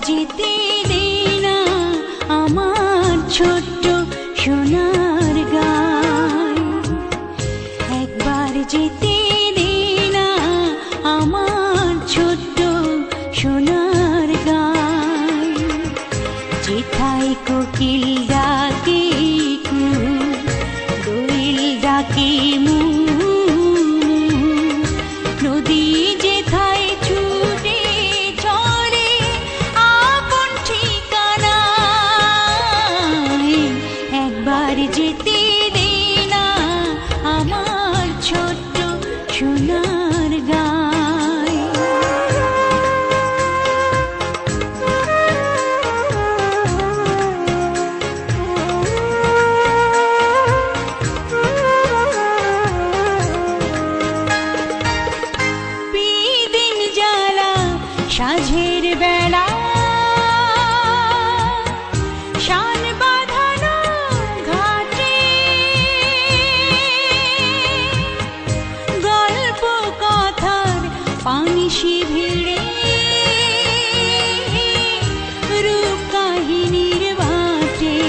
যেতে দে না আমার ছোট্ট সোনার গায়, একবার যেতে দে না আমার ছোট্ট সোনার গায়। যেথায় কোকিল ডাকে দোয়েল ডাকে মু, নদী যেথায় ছুটে চলে আপন ঠিকানায়, একবার যেতে দে না আমার ছোট্ট সোনার গায়। সাঁঝের বেলা শান বাঁধানো ঘাটে, গল্প কথার পানিশি ভিড়ে, রূপ কাহিনীর বাটে,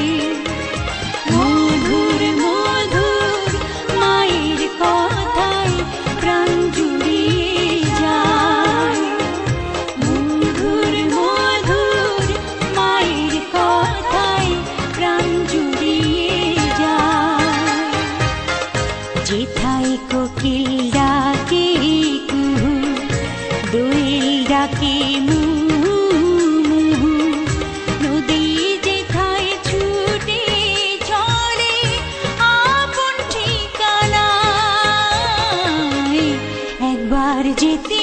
মধুর মধুর মায়ের কথায় প্রাণ জুড়িয়ে যায়, মধুর মধুর মায়ের কথায় প্রাণ জুড়িয়ে যায়। যেথায় কোকিল ডাকে কুহু দোয়েল ডাকে মু, নদী যেথায় ছুটে চলে আপন ঠিকানায়, একবার যেতে